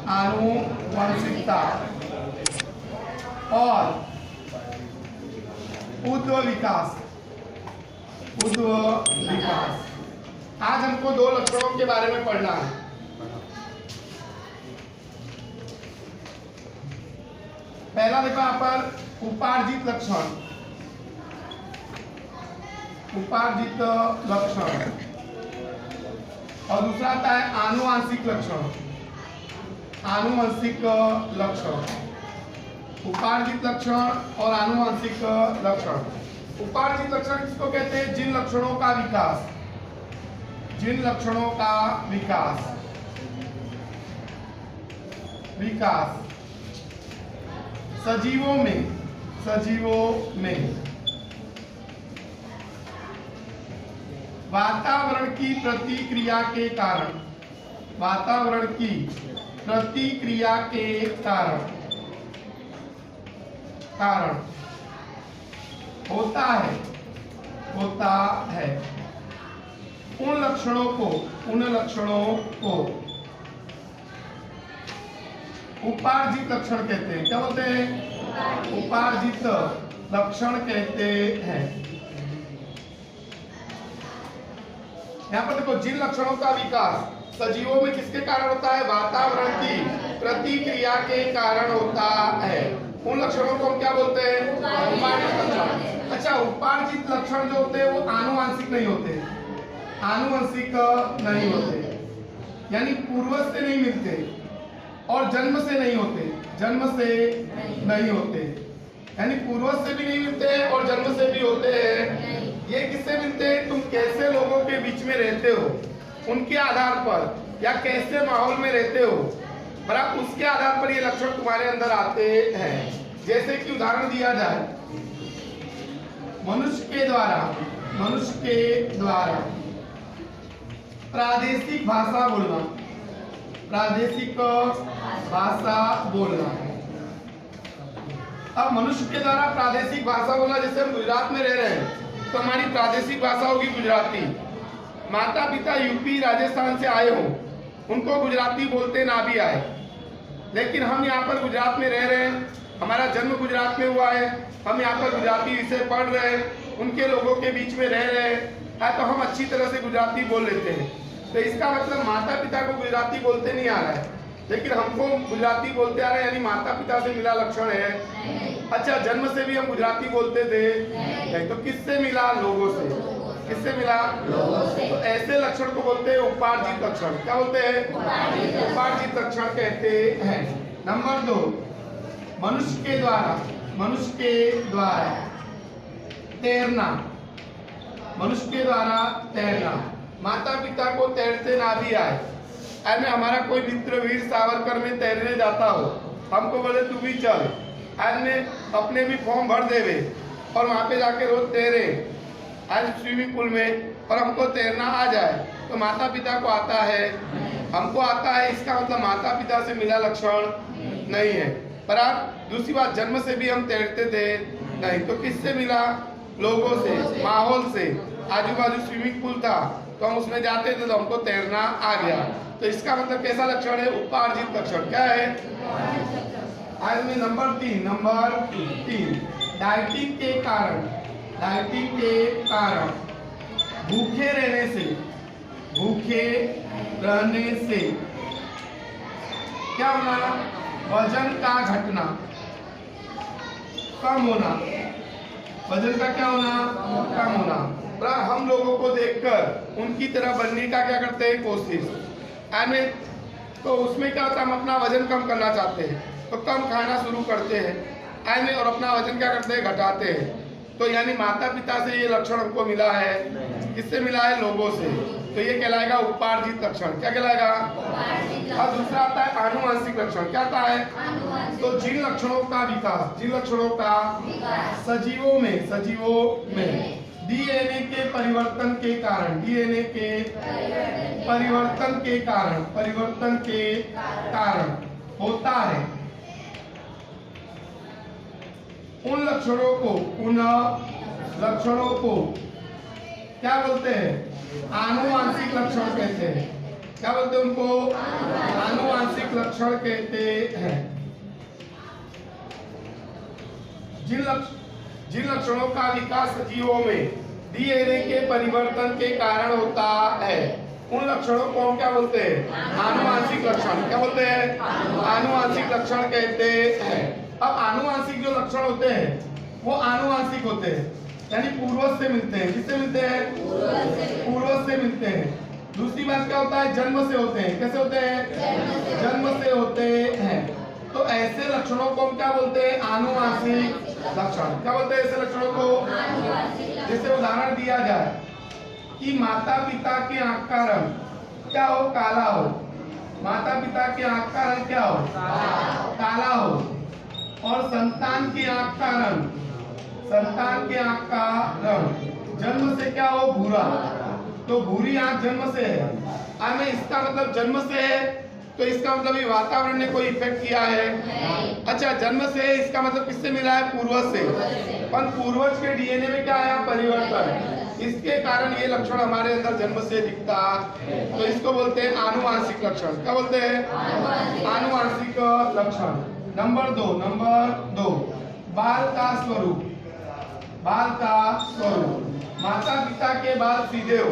आनुवंशिकता, आनुवंशिकता और उद्व विकास, उद्व विकास। आज हमको दो लक्षणों के बारे में पढ़ना है। पहला देखो यहाँ पर उपार्जित लक्षण, उपार्जित लक्षण, और दूसरा आता है आनुवंशिक लक्षण, आनुवंशिक लक्षण। उपार्जित लक्षण और आनुवंशिक लक्षण। उपार्जित लक्षण किसको कहते हैं? जिन लक्षणों का विकास, जिन लक्षणों का विकास विकास सजीवों में, सजीवों में वातावरण की प्रतिक्रिया के कारण, वातावरण की प्रतिक्रिया के कारण होता है, होता है। उन लक्षणों को, उन लक्षणों को उपार्जित लक्षण कहते हैं। क्या बोलते हैं? उपार्जित लक्षण कहते हैं। यहाँ पर देखो, जिन लक्षणों का विकास सजीवों में किसके कारण होता है? वातावरण की प्रतिक्रिया के कारण होता है। उन लक्षणों को हम क्या बोलते हैं? उपार्जित लक्षण। अच्छा, उपार्जित लक्षण जो होते हैं वो आनुवंशिक नहीं होते, आनुवंशिक नहीं होते, यानी पूर्वज से नहीं मिलते और जन्म से नहीं होते, जन्म से नहीं होते, यानी पूर्वज से भी नहीं मिलते और जन्म से भी होते हैं। ये किससे मिलते हैं? तुम कैसे लोगों के बीच में रहते हो उनके आधार पर, या कैसे माहौल में रहते हो, बराबर उसके आधार पर ये लक्षण तुम्हारे अंदर आते हैं। जैसे कि उदाहरण दिया जाए, मनुष्य के द्वारा, मनुष्य के द्वारा प्रादेशिक भाषा बोलना, प्रादेशिक भाषा बोलना। अब मनुष्य के द्वारा प्रादेशिक भाषा बोलना, जैसे हम गुजरात में रह रहे हैं तो हमारी प्रादेशिक भाषा होगी गुजराती। माता पिता यूपी राजस्थान से आए हों, उनको गुजराती बोलते ना भी आए, लेकिन हम यहाँ पर गुजरात में रह रहे हैं, हमारा जन्म गुजरात में हुआ है, हम यहाँ पर गुजराती विषय पढ़ रहे हैं, उनके लोगों के बीच में रह रहे हैं, तो हम अच्छी तरह से गुजराती बोल लेते हैं। तो इसका मतलब माता पिता को गुजराती बोलते नहीं आ रहा है, लेकिन हमको गुजराती बोलते आ रहे हैं, यानी माता पिता से मिला लक्षण है। अच्छा, जन्म से भी हम गुजराती बोलते थे, तो किससे मिला? लोगों से। किससे मिला? लोगों से। तो ऐसे लक्षण को बोलते हैं उपार्जित लक्षण। क्या बोलते हैं? उपार्जित लक्षण कहते हैं। नंबर 2, मनुष्य के द्वारा, मनुष्य के द्वारा तैरना, मनुष्य के द्वारा तैरना। माता पिता को तैरते ना भी आए, अरे हमारा कोई मित्र वीर सावरकर में तैरने जाता हो, हमको बोले तू भी चल, आज में अपने भी फॉर्म भर देवे और वहाँ पे जाके रोज तैरे, आज स्विमिंग पूल में, और हमको तैरना आ जाए, तो माता पिता को आता है, हमको आता है, इसका मतलब माता पिता से मिला लक्षण नहीं है। पर आप दूसरी बात, जन्म से भी हम तैरते थे नहीं, तो किससे मिला? लोगों से, माहौल से। आजू बाजू स्विमिंग पूल था तो हम उसमें जाते थे तो हमको तैरना आ गया, तो इसका मतलब कैसा लक्षण है? उपार्जित लक्षण। क्या है? आज में नंबर 3, डाइटिंग के कारण, डाइटिंग के कारण भूखे रहने से, भूखे रहने से क्या होना? वजन का घटना, कम होना। वजन का क्या होना? कम होना। हम लोगों को देखकर उनकी तरह बनने का क्या करते हैं? कोशिश। तो उसमें क्या होता है? हम अपना वजन कम करना चाहते हैं तो कम खाना शुरू करते हैं, और अपना वजन क्या करते हैं? घटाते हैं। तो यानी माता पिता से ये लक्षण हमको मिला है, किससे मिला है? लोगों से। तो ये कहलाएगा उपार्जित लक्षण। क्या कहलाएगा? अब दूसरा आता है आनुवंशिक लक्षण। क्या आता है? तो जिन लक्षणों का विकास, जिन लक्षणों का सजीवों में, सजीवों में डीएनए के परिवर्तन के कारण, डीएनए के परिवर्तन के कारण, परिवर्तन के कारण होता है। उन लक्षणों को, उन लक्षणों को क्या बोलते हैं? आनुवंशिक लक्षण कहते हैं। क्या बोलते हैं उनको? आनुवांशिक लक्षण कहते हैं। जिन लक्षणों का विकास सजीवों में डीएनए के परिवर्तन के कारण होता है उन लक्षणों को हम क्या बोलते हैं? आनुवांशिक लक्षण। क्या बोलते हैं? आनुवांशिक लक्षण कहते हैं। अब आनुवांशिक जो लक्षण होते हैं वो आनुवांशिक होते हैं, यानी पूर्वज से मिलते हैं। किससे मिलते हैं? पूर्वज से मिलते हैं। दूसरी बात क्या होता है? जन्म से होते हैं। कैसे होते हैं? जन्म से होते हैं। तो ऐसे लक्षणों को हम क्या बोलते हैं? आनुवांशिक लक्षण। क्या बोलते हैं ऐसे लक्षणों को? जैसे उदाहरण दिया जाए कि माता पिता के आंख का रंग क्या हो? काला हो। माता पिता के आंख का रंग क्या हो? काला हो। और संतान की आंख का रंग जन्म से क्या हो? भूरा। तो भूरी आंख जन्म से है। अब इसका मतलब जन्म से है, तो इसका मतलब ये वातावरण ने कोई इफेक्ट किया है? अच्छा, जन्म से है, इसका मतलब किससे मिला है? पूर्वज से। पर पूर्वज के डीएनए में क्या आया? परिवर्तन। इसके कारण ये लक्षण हमारे अंदर जन्म से दिखता है। तो इसको बोलते हैं आनुवांशिक लक्षण। क्या बोलते हैं? आनुवांशिक लक्षण। नंबर दो बाल का स्वरूप। माता पिता के बाल सीधे हो,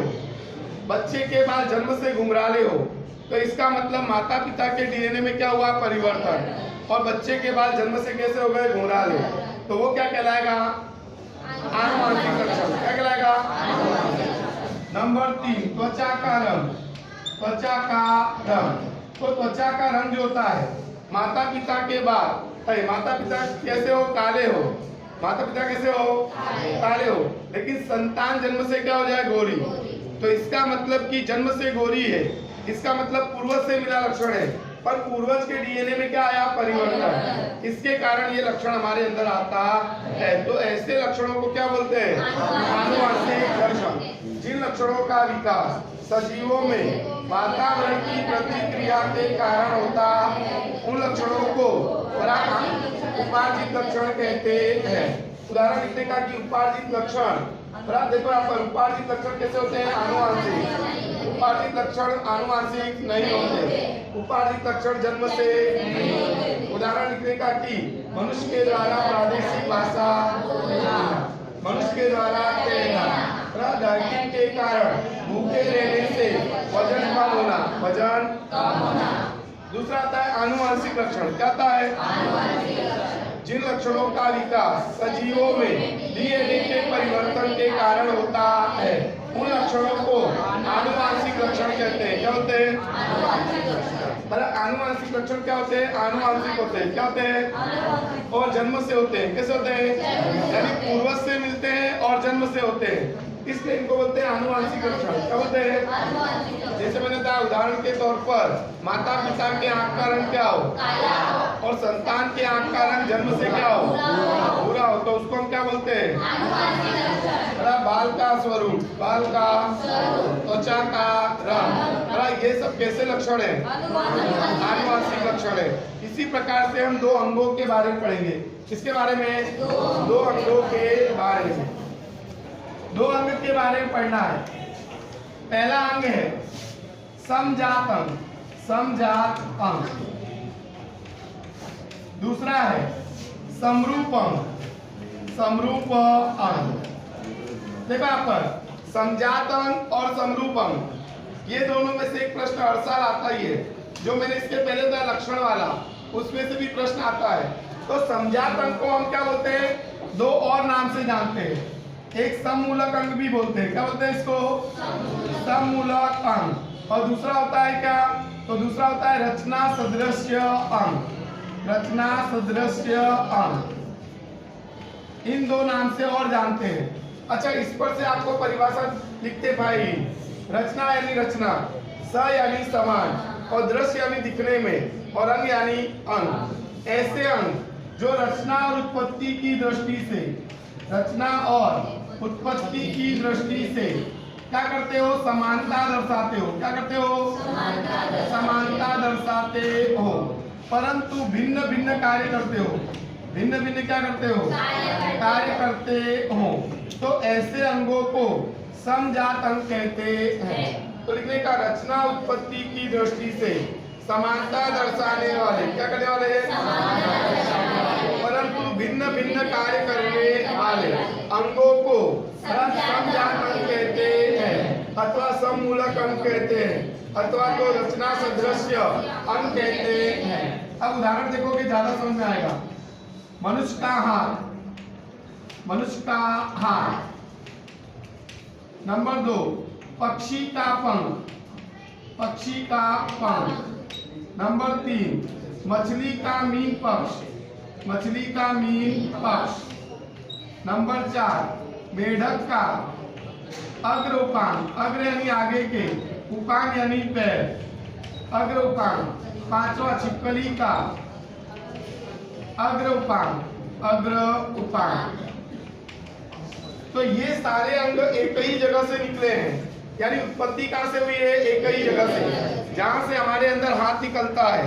बच्चे के बाल जन्म से घुंघराले हो, तो इसका मतलब माता पिता के डीएनए में क्या हुआ? परिवर्तन। और बच्चे के बाल जन्म से कैसे हो गए? घुंघराले। तो वो क्या कहलाएगा? आनुवांशिक लक्षण। क्या कहलाएगा? नंबर 3 त्वचा का रंग। तो त्वचा का रंग जो होता है, माता पिता के बाल, माता पिता कैसे हो? काले हो। माता पिता कैसे हो? काले हो। लेकिन संतान जन्म से क्या हो जाए? गोरी। तो इसका मतलब कि जन्म से गोरी है, इसका मतलब पूर्वज से मिला लक्षण है, पर पूर्वज के डीएनए में क्या आया? परिवर्तन। इसके कारण ये लक्षण हमारे अंदर आता है। तो ऐसे लक्षणों को क्या बोलते हैं? आनुवांशिक लक्षण। जिन लक्षणों का विकास सजीवों में वातावरण की प्रतिक्रिया के कारण होता उन लक्षणों को उपार्जित लक्षण कहते हैं। उदाहरण लिखने का कि उपार्जित लक्षण, देखो यहाँ पर उपार्जित लक्षण कैसे होते हैं? आनुवांशिक। उपार्जित लक्षण आनुवांशिक नहीं होते। उपार्जित लक्षण जन्म से। उदाहरण लिखने का कि मनुष्य के द्वारा प्रादेशिक भाषा, मनुष्य के द्वारा कहना, डाइटिंग के कारण भूखे रहने से वजन कम होना। दूसरा आता है आनुवांशिक लक्षण। क्या आता है? जिन लक्षणों का विकास सजीवों में डीएनए के परिवर्तन के कारण होता है उन लक्षणों को आनुवांशिक लक्षण कहते हैं। क्या होते हैं? आनुवांशिक लक्षण क्या होते हैं? आनुवांशिक होते हैं। क्या होते हैं? और जन्म से होते हैं। कैसे होते हैं? यानी पूर्वज से मिलते हैं और जन्म से होते हैं, इसलिए इनको बोलते हैं आनुवांशिक लक्षण। क्या बोलते हैं? जैसे मैंने बताया उदाहरण के तौर पर माता पिता के आंख का रंग क्या हो? और संतान के आंख का रंग जन्म से क्या हो? भूरा हो। तो उसको हम क्या बोलते हैं? बाल का स्वरूप, त्वचा का रंग, ये सब कैसे लक्षण है? आनुवांशिक लक्षण है। इसी प्रकार से हम 2 अंगों के बारे में पढ़ेंगे। किसके बारे में? 2 अंगों के बारे में। 2 अंग के बारे में पढ़ना है। पहला अंग है समजात अंग। दूसरा है समरूप अंग। देखो यहाँ पर समजात अंग और समरूप अंग, ये दोनों में से एक प्रश्न हर साल आता ही है। जो मैंने इसके पहले बताया लक्षण वाला, उसमें से भी प्रश्न आता है। तो समजात अंग को हम क्या बोलते हैं? 2 और नाम से जानते हैं। एक सममूलक अंग भी बोलते हैं। क्या बोलते हैं इसको? सममूलक अंग। और दूसरा होता है क्या? तो दूसरा होता है रचना सदृश्य अंग। इन 2 नाम से और जानते हैं। अच्छा, इस पर से आपको परिभाषा लिखते भाई। रचना यानी रचना, स यानी समान, और दृश्य यानी दिखने में, और अंग यानी अंग। ऐसे अंग जो रचना और उत्पत्ति की दृष्टि से क्या करते हो? समानता दर्शाते हो। क्या करते हो? समानता दर्शाते हो, परंतु भिन्न भिन्न कार्य करते हो। क्या करते हो? कार्य करते हो। तो ऐसे अंगों को समजात अंग कहते हैं। तो लिखने का रचना उत्पत्ति की दृष्टि से समानता दर्शाने वाले, क्या करने वाले हैं, परंतु भिन्न भिन्न कार्य करने वाले अंगों को समजात अंग कहते हैं अथवा सममूलक अंग कहते हैं अथवा तो रचना सदृश्य अंग कहते हैं। अब उदाहरण देखोगे ज्यादा समझ में आएगा। मनुष्य का हाथ, मनुष्य का हाथ। नंबर 2, पक्षी का पंख, पक्षी का पंख। नंबर 3, मछली का मीन पक्ष, मछली का मीन पक्ष। नंबर 4, मेढक का अग्र उपांग, अग्र यानी आगे के, उपांग यानी पैर, अग्र उपांग। 5वां, छिपकली का अग्र उपांग, अग्र उपांग। तो ये सारे अंग एक ही जगह से निकले हैं, यानी उत्पत्ति कहां से हुई है, एक ही जगह से। जहां से हमारे अंदर हाथ निकलता है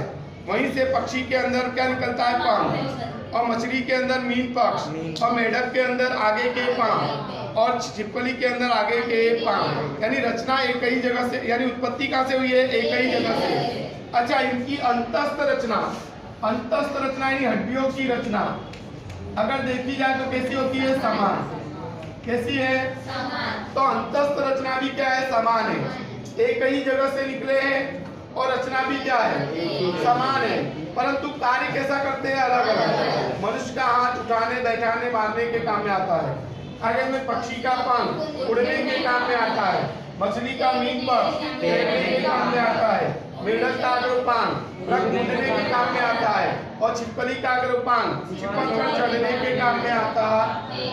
वहीं से पक्षी के अंदर क्या निकलता है, पांव, और मछली के अंदर मीन पक्ष, और मेढक के अंदर आगे के पांव, और छिपकली के अंदर आगे के पांव। यानी रचना एक ही जगह से, यानी उत्पत्ति कहां से हुई है, एक ही जगह से। अच्छा, इनकी अंतस्थ रचना, अंतस्थ रचना यानी हड्डियों की रचना अगर देखी जाए तो कैसी होती है, समान। कैसी है, समान। तो अंतस्थ रचना भी क्या है, समान है, एक ही जगह से निकले हैं, और रचना भी क्या है, समान है, परंतु कार्य कैसा करते हैं, अलग अलग। मनुष्य का हाथ उठाने, बैठाने, मारने के काम में आता है। आगे में पक्षी का पंख उड़ने के काम में आता है, मछली का मीन पर तैरने के काम में आता है, मेढक का अग्र उपांग रंग कूदने के काम में आता है, और छिपकली का अग्र उपांग चिपक कर चढ़ने के काम में आता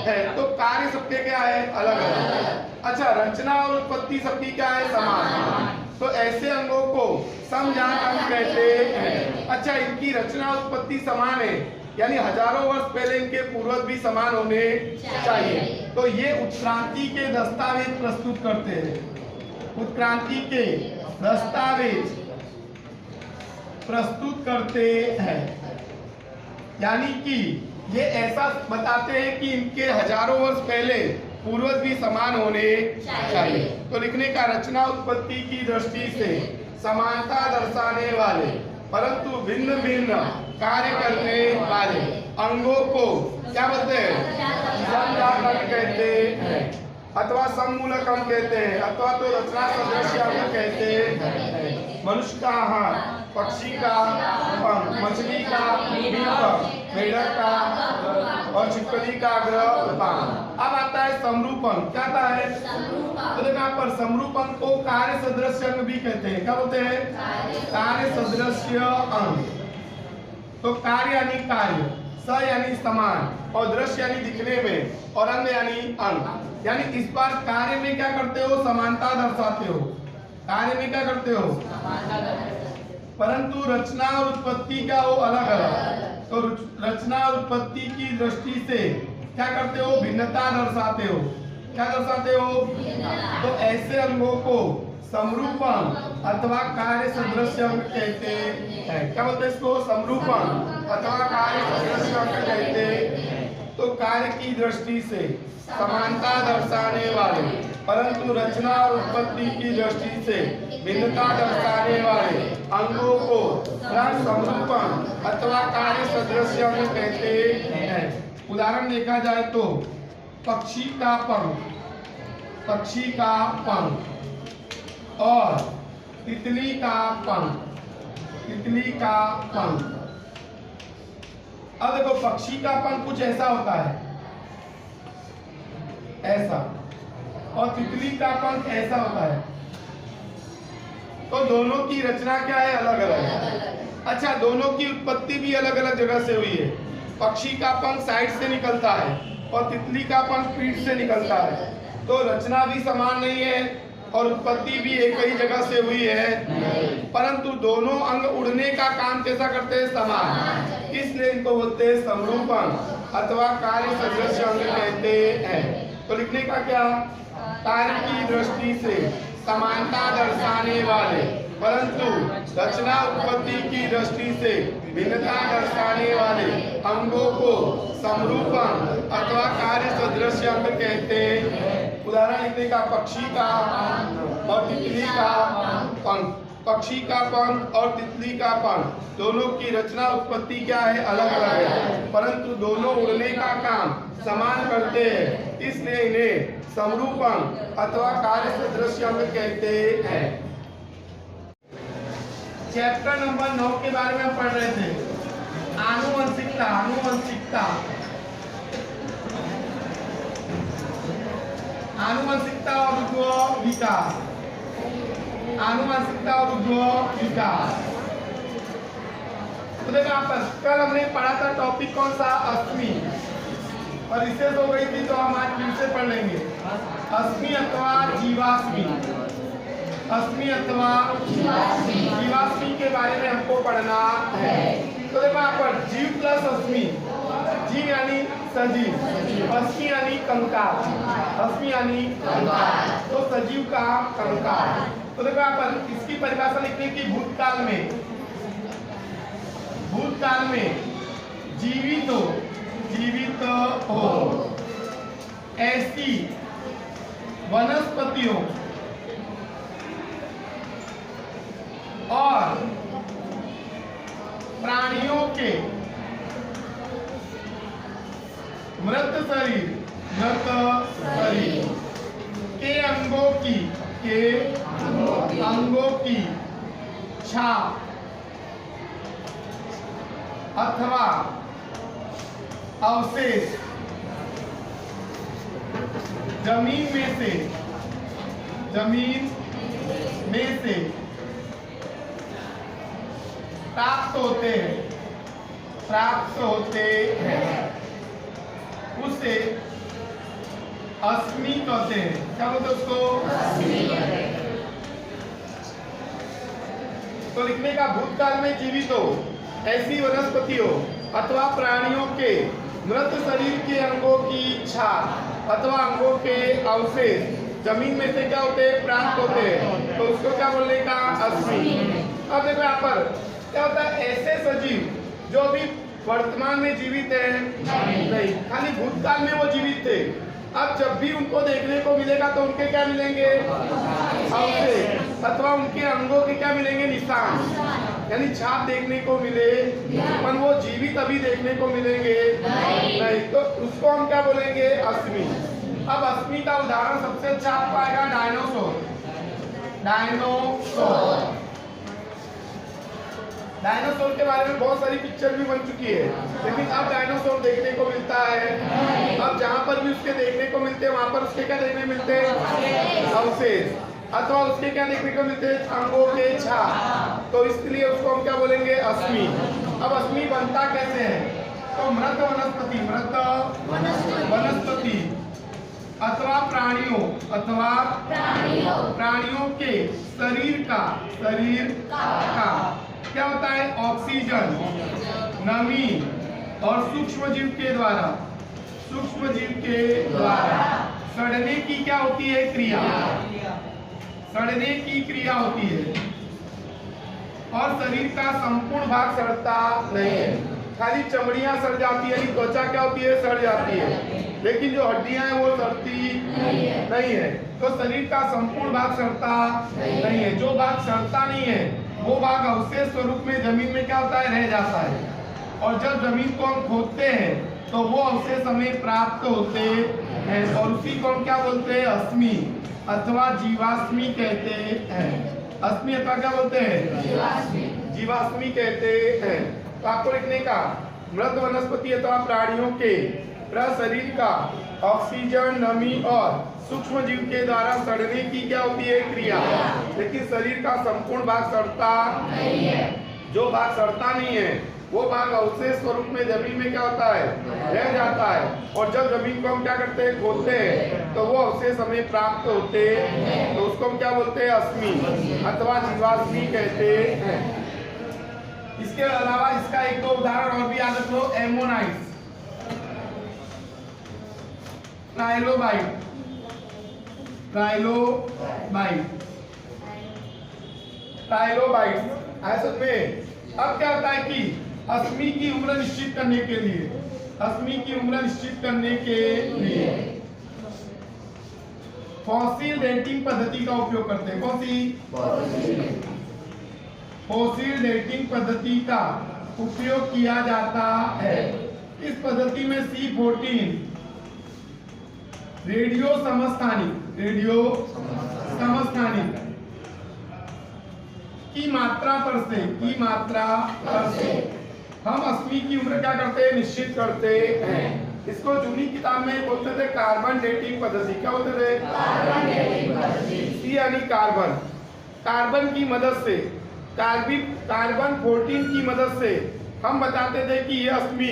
है। तो कार्य सबके क्या है, अलग अलग। अच्छा, रचना और उत्पत्ति सबकी क्या है, समान। तो ऐसे अंगों को समजात अंग कहते हैं। अच्छा, इनकी रचना उत्पत्ति समान है, यानी हजारों वर्ष पहले इनके पूर्वज भी समान होने चाहिए। तो ये उत्क्रांति के दस्तावेज प्रस्तुत करते हैं, उत्क्रांति के दस्तावेज प्रस्तुत करते हैं, यानी कि ये ऐसा बताते हैं कि इनके हजारों वर्ष पहले पूर्वज भी समान होने चाहिए। तो लिखने का रचना उत्पत्ति की दृष्टि से समानता दर्शाने वाले परंतु भिन्न भिन्न कार्य करने वाले अंगों को क्या बोलते हैं, समजात अंग कहते हैं अथवा सममूलक अंग कहते हैं अथवा तो रचना सदृश्य अंग कहते हैं। मनुष्य का हाथ, पक्षी का पंख, मछली का मीन पक्ष, मेढक का और छिपकली का अग्र उपांग। अब आता है समरूपण। क्या आता है, तो देखो यहाँ पर समरूपण को कार्य सदृश्य अंग भी कहते हैं। क्या बोलते हैं, कार्य सदृश्य अंग। तो कार्य यानी कार्य, स यानी समान, और दृश्य यानी दिखने में, और अंग यानी अंग। यानी इस बार कार्य में क्या करते हो, समानता दर्शाते हो। कार्य में क्या करते हो, परंतु रचना और उत्पत्ति क्या हो, अलग अलग। तो रचना और उत्पत्ति की दृष्टि से क्या करते हो, भिन्नता दर्शाते हो। क्या दर्शाते हो, तो ऐसे अंगों को समरूपण अथवा कार्य सदृश्य अंग कहते हैं। क्या बोलते हैं इसको, समरूपण अथवा कार्य सदृश्य अंग कहते हैं। तो कार्य की दृष्टि से समानता दर्शाने वाले परंतु रचना और उत्पत्ति की दृष्टि से भिन्नता दर्शाने वाले अंगों को समरूपण अथवा कार्य सदृश्य अंग कहते हैं। उदाहरण देखा जाए तो पक्षी का पंख, पक्षी का पंख, और तितली का पंख, तितली का पंख। अब देखो, पक्षी का पंख कुछ ऐसा होता है, ऐसा, और तितली का पंख ऐसा होता है। तो दोनों की रचना क्या है, अलग अलग। अच्छा, दोनों की उत्पत्ति भी अलग अलग जगह से हुई है। पक्षी का पंख साइड से निकलता है और तितली का पंख पीठ से निकलता है। तो रचना भी समान नहीं है और उत्पत्ति भी एक ही जगह से हुई है, परंतु दोनों अंग उड़ने का काम कैसा करते हैं, समान। इसलिए इनको बोलते हैं समरूपण अथवा कार्य सदृश्य अंग कहते हैं। तो लिखने का क्या, कार्य की दृष्टि से समानता दर्शाने वाले परंतु रचना उत्पत्ति की दृष्टि से भिन्नता दर्शाने वाले अंगों को समरूपण अथवा कार्य सदृश्य अंग कहते हैं। उदाहरण लिखने का पक्षी का और तितली का पंख। पक्षी का पंख और तितली का पंख दोनों की रचना उत्पत्ति क्या है? अलग अलग है, परंतु दोनों उड़ने का काम समान करते हैं, इसलिए इन्हें समरूप अंग अथवा कार्य सदृश्य अंग कहते हैं। चैप्टर नंबर 9 के बारे में हम पढ़ रहे थे, आनुवंशिकता। आनुवंशिकता और उद्भव विकास। आनुवंशिकता और उद्भव विकास। तो देखो यहाँ पर कल हमने पढ़ा था टॉपिक कौन सा? अश्मी, और रिसेस हो गई थी तो हम आज फिर से पढ़ लेंगे। अश्मी अथवा जीवाश्मी। अश्मी अथवा जीवाश्मी के बारे में हमको पढ़ना है। तो देखो यहाँ पर जीव प्लस अश्मी। जीव यानी सजीव, अश्मी यानी कंकाल। अश्मी यानी कंकाल, तो सजीव का कंकाल। तो देखो यहाँ पर इसकी परिभाषा लिखने की, भूतकाल में जीवित हो ऐसी वनस्पतियों और प्राणियों के मृत शरीर के अंगों की छाप अथवा अवशेष जमीन में से प्राप्त होते हैं उसे अश्मी कहते हैं। क्या बोलते हैं उसको? तो लिखने का, भूतकाल में जीवित हो ऐसी वनस्पतियों अथवा प्राणियों के मृत शरीर के अंगों की छाप अथवा अंगों के अवशेष जमीन में से क्या होते हैं? प्राप्त होते हैं, तो उसको क्या बोलने का? अश्मी। अब देखो यहाँ पर क्या होता है? ऐसे सजीव जो अभी वर्तमान में जीवित है नहीं, खाली भूतकाल में वो जीवित थे। अब जब भी उनको देखने को मिलेगा तो उनके क्या मिलेंगे? अवशेष अथवा उनके अंगों के क्या मिलेंगे? निशान, यानी छाप देखने को मिले, पर वो जीवित अभी देखने को मिलेंगे नहीं, तो उसको हम क्या बोलेंगे? अश्मी। अब अश्मी का उदाहरण सबसे अच्छा आपको आएगा डायनासोर के बारे में बहुत सारी पिक्चर भी बन चुकी है, लेकिन अब डायनासोर देखने को मिलता है। अब जहाँ पर भी उसके देखने को मिलते हैं वहाँ पर उसके क्या देखने मिलते हैं? अवशेष, अथवा उसके क्या देखने को मिलते हैं? अंगों के छाप, तो इसलिए उसको हम क्या बोलेंगे? अश्मी। अब अश्मी बनता कैसे है? तो मृत वनस्पति अथवा प्राणियों के शरीर का क्या होता है? ऑक्सीजन, नमी और सूक्ष्म जीव के द्वारा सड़ने की क्या होती है? क्रिया। सड़ने की क्रिया होती है, और शरीर का संपूर्ण भाग सड़ता नहीं है, खाली चमड़ियां सड़ जाती है, त्वचा क्या होती है? सड़ जाती है, लेकिन जो हड्डियां हैं वो सड़ती नहीं है। तो शरीर का संपूर्ण भाग सड़ता नहीं है। जो भाग सड़ता नहीं है वो भाग अवशेष स्वरूप में जमीन में क्या होता है? रह जाता है, और जब जमीन को हम खोदते हैं तो वो अवशेष हमें प्राप्त होते हैं, और उसी को हम क्या बोलते हैं? अश्मी अथवा जीवाश्मी कहते हैं। अश्मी अथवा क्या बोलते हैं? जीवाश्मी कहते हैं। तो आपको लिखने का, मृत वनस्पति अथवा प्राणियों के शरीर का ऑक्सीजन, नमी और सूक्ष्म जीव के द्वारा सड़ने की क्या होती है? क्रिया। लेकिन शरीर का संपूर्ण भाग सड़ता नहीं है। जो भाग सड़ता नहीं है वो भाग अवशेष स्वरूप में जमीन में क्या होता है? रह जाता है, और जब जमीन को हम क्या करते हैं? खोदते हैं, तो वो अवशेष हमें प्राप्त होते हैं, तो उसको हम क्या बोलते हैं? अश्मी अथवा जीवाश्मी कहते हैं। इसके अलावा इसका एक दो उदाहरण और भी याद रखो। एमोनाइट्स, ट्राइलोबाइट, ऐसे में अब क्या होता है कि अश्मी की उम्र निश्चित करने के लिए फॉसिल डेटिंग पद्धति का उपयोग करते हैं। कौन सी? फॉसिल डेटिंग पद्धति का उपयोग किया जाता है। इस पद्धति में C14 रेडियो समस्थानिक की मात्रा पर से हम अश्मी की उम्र क्या करते हैं? निश्चित करते हैं। इसको जूनी किताब में बोलते थे कार्बन डेटिंग पद्धति। क्या बोलते थे? कार्बन डेटिंग पद्धति। सी यानी कार्बन की मदद से, कार्बन 14 की मदद से हम बताते थे कि यह अश्मी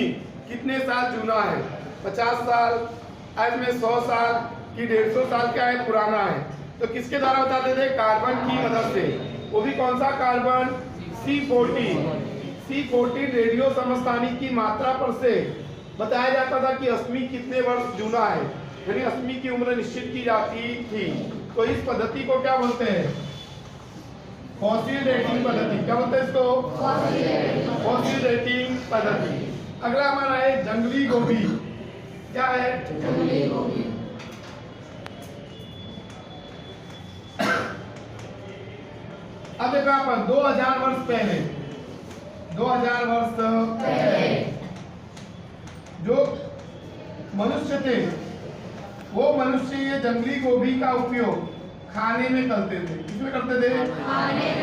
कितने साल जूना है। 50 साल, आज में 100 साल की 150 साल क्या है? पुराना है। तो किसके द्वारा बताते थे? कार्बन की मदद से। वो भी कौन सा कार्बन? C14 रेडियो समस्थानिक की मात्रा पर से बताया जाता था कि अश्मी कितने वर्ष जूना है, यानी अश्मी की उम्र निश्चित की जाती थी। तो इस पद्धति को क्या बोलते हैं? फॉसिल डेटिंग पद्धति। क्या बोलते हैं इसको? फॉसिल डेटिंग पद्धति। अगला हमारा है जंगली गोभी। क्या है? जंगली गोभी। अब देखो यहाँ पर 2000 वर्ष पहले जो मनुष्य थे, वो मनुष्य ये जंगली गोभी का उपयोग खाने में करते थे। किसमें करते थे?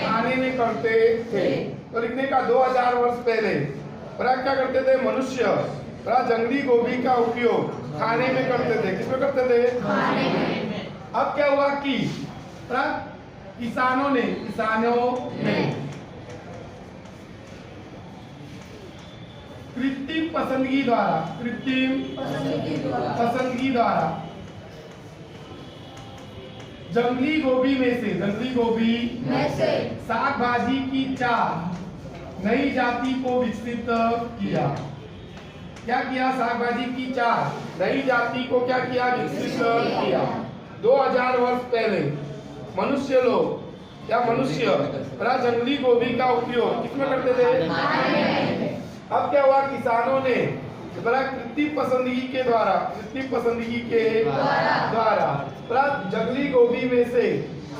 खाने में करते थे। तो लिखने का 2000 वर्ष पहले क्या करते थे? मनुष्य जंगली गोभी का उपयोग खाने में करते थे। किसमें करते थे? खाने में। अब क्या हुआ कि किसानों ने कृत्रिम पसंदगी द्वारा जंगली गोभी में से साग भाजी की 4 नई जाति को विकसित किया। क्या किया? साग भाजी की 4 नई जाति को क्या किया? विकसित किया। 2000 वर्ष पहले मनुष्य जंगली गोभी का उपयोग किसमें करते थे? अब क्या हुआ? किसानों ने कृत्रिम पसंदगी के द्वारा जंगली गोभी में से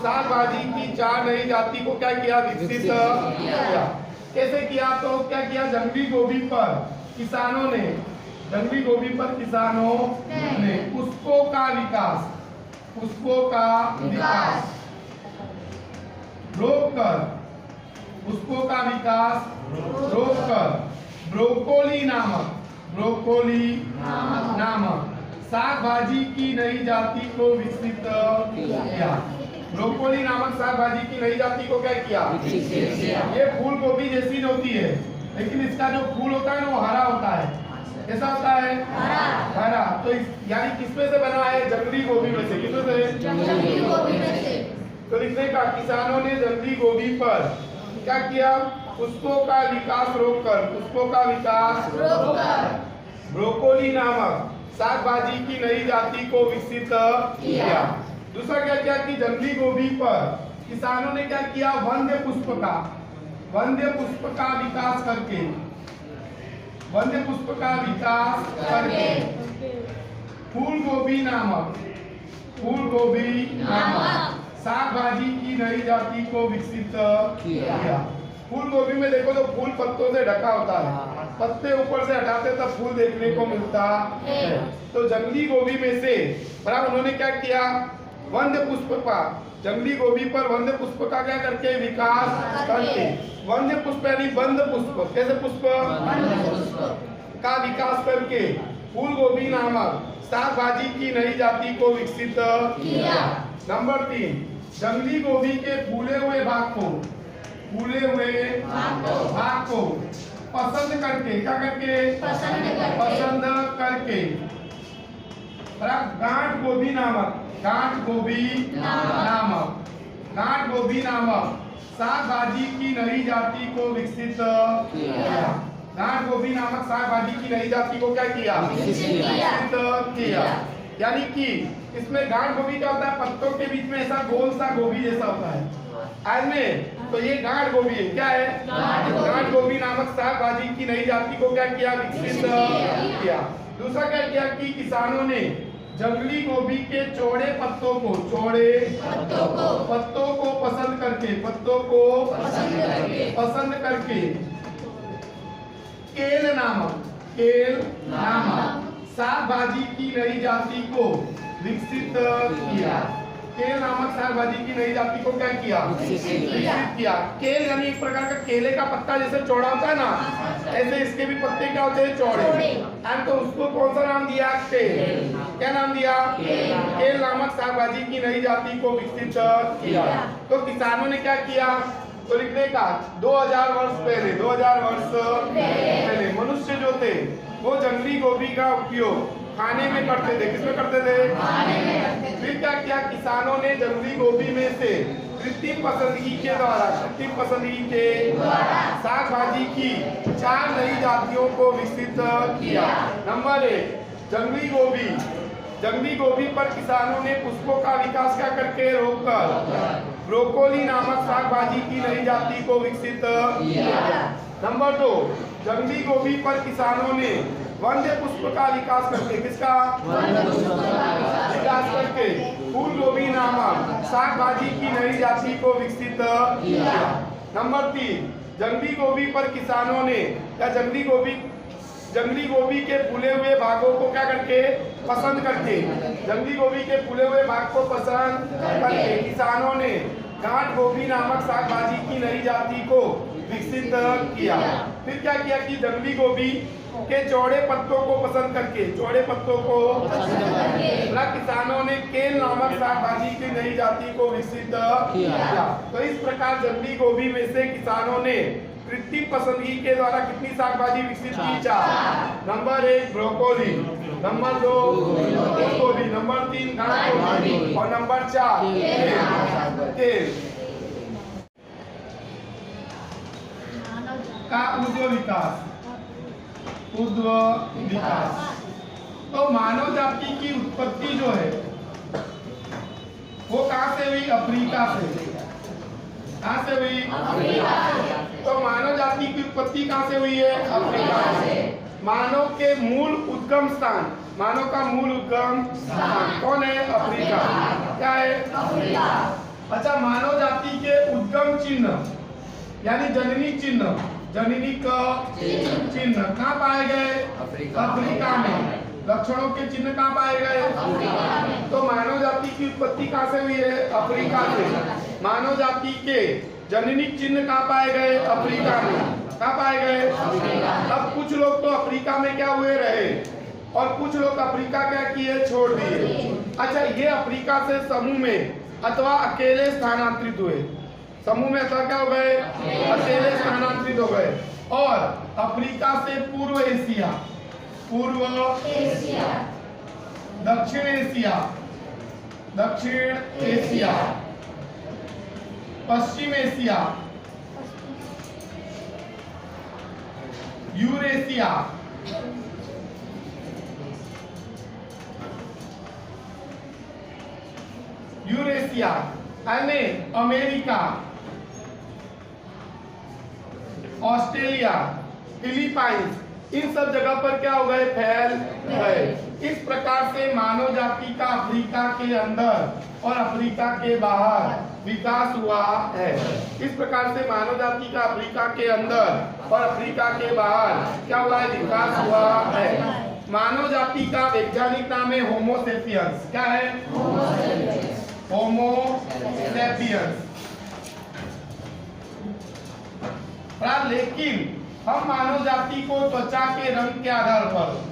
साग भाजी की 4 नई जाति को क्या किया? विकसित किया। कैसे किया? तो क्या किया? जंगली गोभी पर किसानों ने पुष्पों का रोककर ब्रोकोली नामक साग भाजी की नई जाति को विकसित किया। ब्रोकोली नामक साग भाजी की नई जाति को क्या किया? ये फूल गोभी जैसी होती है, लेकिन इसका जो फूल होता है ना वो हरा होता है। कैसा होता है? हरा। तो यानी किसमें से बना है? जंगली गोभी में से। किसमें से? जंगली गोभी में से। तो लिखने का किसानों ने जंगली गोभी पर क्या किया? पुष्पों का विकास रोककर ब्रोकोली नामक साग भाजी की नई जाति को विकसित किया। दूसरा क्या किया कि जंगली गोभी पर किसानों ने क्या किया? वन्य पुष्प का विकास करके फूल गोभी नामक साग भाजी की नई जाति को विकसित किया। फूल गोभी में देखो तो फूल पत्तों से ढका होता है, पत्ते ऊपर से हटाते तब फूल देखने को मिलता है। तो जंगली गोभी में से उन्होंने क्या किया? वन्य पुष्प का, जंगली गोभी पर वन्य पुष्प का क्या करके विकास करके, वन्य पुष्प यानी बंद पुष्प, कैसे पुष्प का विकास करके फूल गोभी नामक साग भाजी की नई जाति को विकसित किया। नंबर 3, जंगली गोभी के फूले हुए भाग को पसंद करके क्या करके? पसंद करके गांठ गोभी नामक साग भाजी की नई जाति को विकसित किया। गांठ गोभी नामक साग भाजी की नई जाति को क्या किया? विकसित किया। यानी कि इसमें गांठ गोभी क्या होता है? पत्तों के बीच में ऐसा गोल सा गोभी जैसा होता है। आज में तो ये गांठ गोभी है। क्या है? गांठ गोभी नामक साग भाजी की नई जाति को क्या किया? विकसित किया। दूसरा क्या किया कि किसानों ने जंगली गोभी के चौड़े पत्तों को पसंद करके केल नामक साग भाजी की नई जाति को विकसित किया। केल नामक साग भाजी की नई जाति को क्या किया? विकसित किया। केल यानी एक प्रकार का केले का पत्ता जैसे चौड़ा होता है ना, ऐसे इसके भी पत्ते क्या होते हैं? चौड़े। एंड तो उसको कौन सा नाम दिया? केल। क्या नाम दिया? केल नामक साग भाजी की नई जाति को विकसित किया। तो किसानों ने क्या किया? तो लिखने का 2000 वर्ष पहले मनुष्य जो थे वो जंगली गोभी का उपयोग खाने में करते थे। किसमें करते थे? खाने में। फिर क्या किया? किसानों ने जंगली गोभी में से कृत्रिम पसंदगी के साग भाजी की 4 नई जातियों को विकसित किया। नंबर 1, जंगली गोभी पर किसानों ने पुष्पों का विकास क्या करके रोककर ब्रोकोली नामक साग भाजी की नई जाति को विकसित किया। नंबर 2, जंगली गोभी पर किसानों ने वन्य पुष्प का विकास करके, किसका? विकास करके फूल गोभी नामक साग भाजी की नई जाति को विकसित किया। नंबर 3, जंगली गोभी पर किसानों ने जंगली गोभी के फूले हुए भागों को क्या करके? पसंद करके जंगली गोभी के फूले हुए भाग को पसंद करके किसानों ने गांठ गोभी नामक साग भाजी की नई जाति को विकसित किया। फिर क्या किया कि जंगली गोभी के चौड़े पत्तों को पसंद करके किसानों ने केल नामक साग भाजी की नई जाति को विकसित किया। तो इस प्रकार जंगली गोभी में से किसानों ने कृत्रिम पसंदगी के द्वारा कितनी साग भाजी विकसित की? 4। नंबर 1 ब्रोकोली, नंबर 2 गोभी, नंबर 3 गांठ गोभी और नंबर 4 केल का ऊर्ध्व विकास। तो मानव जाति की उत्पत्ति जो है वो कहाँ से हुई? अफ्रीका से। कहाँ से हुई? तो मानव जाति की उत्पत्ति कहाँ से हुई है? अफ्रीका से। मानव के मूल उद्गम स्थान, मानव का मूल उद्गम स्थान कौन है? अफ्रीका। क्या है? अफ्रीका। अच्छा, मानव जाति के उद्गम चिन्ह यानी जननी का चिन्ह कहाँ पाए गए? अफ्रीका में। लक्षणों के चिन्ह कहाँ पाए गए? अफ्रीका में। तो मानव जाति की उत्पत्ति कहाँ से हुई है? अफ्रीका से। मानव जाति के जननी चिन्ह कहाँ पाए गए? अफ्रीका में। कहाँ पाए गए? अफ्रीका। अब कुछ लोग तो अफ्रीका में क्या हुए रहे और कुछ लोग अफ्रीका क्या किए? छोड़ दिए। अच्छा, ये अफ्रीका से समूह में अथवा अकेले स्थानांतरित हुए। समूह में अथवा क्या हो गए? अकेले स्थानांतरित हो गए। और अफ्रीका से पूर्व एशिया, दक्षिण एशिया, पश्चिम Asia, Eurasia, America, Australia, Philippines, इन सब जगह पर क्या हो गए? फैल गए। इस प्रकार से मानव जाति का अफ्रीका के अंदर और अफ्रीका के बाहर विकास हुआ है। इस प्रकार से मानव जाति का अफ्रीका के अंदर और अफ्रीका के बाहर क्या हुआ है? विकास हुआ है। मानव जाति का वैज्ञानिक नाम है होमो सेपियंस। क्या है? होमो सेपियंस। लेकिन हम मानव जाति को त्वचा के रंग के आधार पर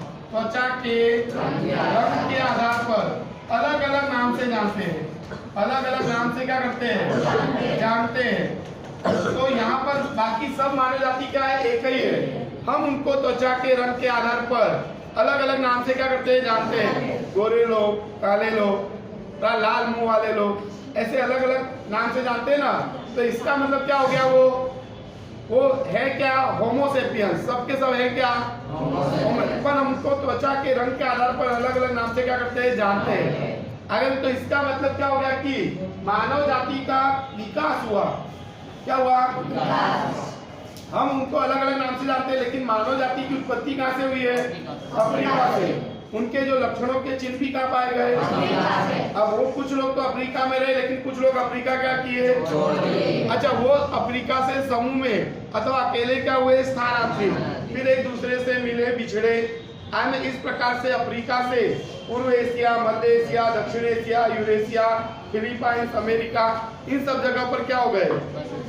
अलग अलग नाम से जानते हैं। अलग अलग नाम से क्या करते हैं? जानते हैं। तो यहाँ पर बाकी सब मानव जाति क्या है? एक ही है। हम उनको त्वचा के रंग के आधार पर अलग अलग नाम से क्या करते हैं? जानते हैं। गोरे लोग, काले लोग, लाल मुंह वाले लोग, ऐसे अलग अलग नाम से जानते हैं ना। तो इसका मतलब क्या हो गया? वो है क्या? होमो सेपियंस। सबके सब है क्या? पर हमको त्वचा के रंग के आधार पर अलग अलग नाम से क्या करते हैं? जानते हैं। अगर तो इसका मतलब क्या हो गया कि मानव जाति का विकास हुआ। क्या हुआ? हम उनको अलग अलग नाम से जानते हैं, लेकिन मानव जाति की उत्पत्ति कहाँ से हुई है? अफ्रीका से। उनके जो लक्षणों के चिन्ह भी कहाँ पाए गए? अब वो कुछ लोग तो अफ्रीका में रहे, लेकिन कुछ लोग अफ्रीका क्या किए? अच्छा, वो अफ्रीका से समूह में अथवा अकेले क्या हुए? स्थानांतरित, फिर एक दूसरे से मिले बिछड़े। इस प्रकार से अफ्रीका से पूर्व एशिया, मध्य एशिया, दक्षिण एशिया, यूरेशिया, फिलीपाइंस, अमेरिका, इन सब जगह पर क्या हो गए?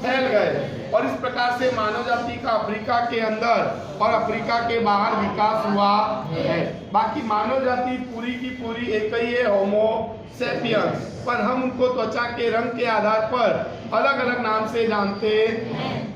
फैल गए। और इस प्रकार से मानव जाति का अफ्रीका के अंदर और अफ्रीका के बाहर विकास हुआ है। बाकी मानव जाति पूरी की पूरी एक ही है, होमो सेपियंस, पर हम उनको त्वचा के रंग के आधार पर अलग अलग नाम से जानते हैं।